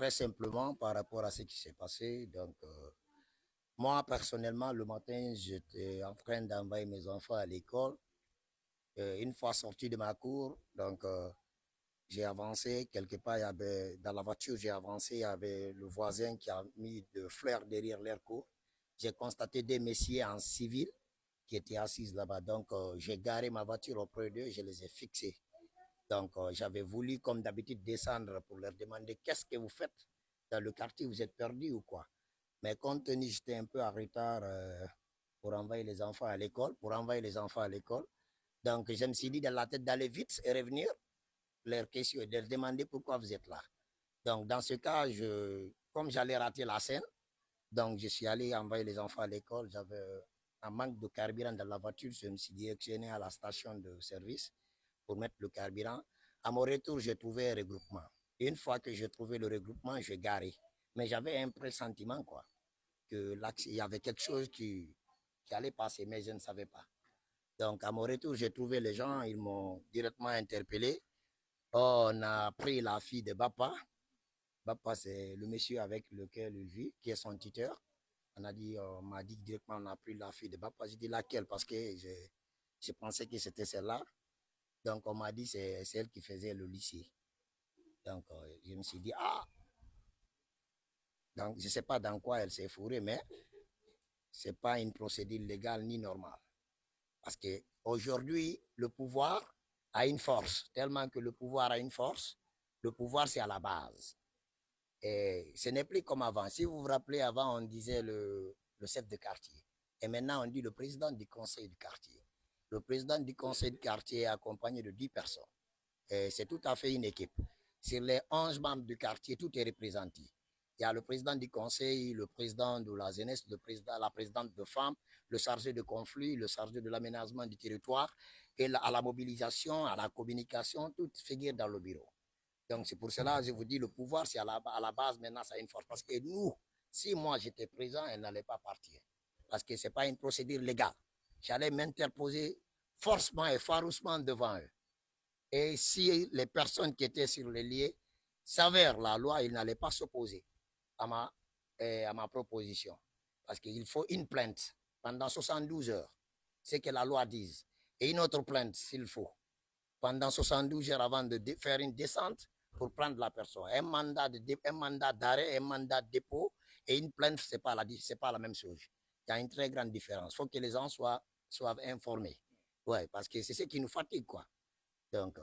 très simplement par rapport à ce qui s'est passé. Donc, moi, personnellement, le matin, j'étais en train d'envoyer mes enfants à l'école. Une fois sorti de ma cour, donc, j'ai avancé quelque part, il y avait, dans la voiture, j'ai avancé, il y avait le voisin qui a mis de fleurs derrière leur cour. J'ai constaté des messieurs en civil qui étaient assis là-bas. Donc, j'ai garé ma voiture auprès d'eux et je les ai fixés. Donc, j'avais voulu, comme d'habitude, descendre pour leur demander qu'est-ce que vous faites dans le quartier, vous êtes perdus ou quoi. Mais compte tenu, j'étais un peu en retard pour envoyer les enfants à l'école, Donc, je me suis dit dans la tête d'aller vite et revenir, leur question, de leur demander pourquoi vous êtes là. Donc, dans ce cas, comme j'allais rater la scène, donc je suis allé envoyer les enfants à l'école. J'avais un manque de carburant dans la voiture. Je me suis directionné à la station de service pour mettre le carburant. À mon retour, j'ai trouvé un regroupement. Une fois que j'ai trouvé le regroupement, j'ai garé. Mais j'avais un pressentiment, quoi, que il y avait quelque chose qui allait passer, mais je ne savais pas. Donc, à mon retour, j'ai trouvé les gens, ils m'ont directement interpellé. Oh, on a pris la fille de Bappa. Bappa, c'est le monsieur avec lequel il vit, qui est son tuteur. On m'a dit directement, on a pris la fille de Bappa. J'ai dit laquelle, parce que je pensais que c'était celle-là. Donc, on m'a dit c'est celle qui faisait le lycée. Donc, je me suis dit, ah, donc je ne sais pas dans quoi elle s'est fourrée, mais ce n'est pas une procédure légale ni normale. Parce qu'aujourd'hui, le pouvoir a une force, tellement que le pouvoir a une force, le pouvoir c'est à la base. Et ce n'est plus comme avant. Si vous vous rappelez, avant on disait le chef de quartier. Et maintenant on dit le président du conseil du quartier. Le président du conseil du quartier est accompagné de 10 personnes. C'est tout à fait une équipe. Sur les 11 membres du quartier, tout est représenté. Il y a le président du conseil, le président de la jeunesse, la présidente de femmes, le chargé de conflit, le chargé de l'aménagement du territoire, et à la mobilisation, à la communication, tout figure dans le bureau. Donc c'est pour cela que je vous dis, le pouvoir, c'est à la base, maintenant, ça a une force. Parce que nous, si moi j'étais présent, elle n'allait pas partir. Parce que ce n'est pas une procédure légale. J'allais m'interposer forcément et farouchement devant eux. Et si les personnes qui étaient sur les lieux s'avèrent la loi, ils n'allaient pas s'opposer à ma proposition. Parce qu'il faut une plainte pendant 72 heures, c'est que la loi dise. Et une autre plainte, s'il faut, pendant 72 heures avant de faire une descente pour prendre la personne. Un mandat d'arrêt, un mandat de dépôt et une plainte, ce n'est pas la même chose. Il y a une très grande différence. Il faut que les gens soient informés. Ouais, parce que c'est ce qui nous fatigue, quoi. Donc,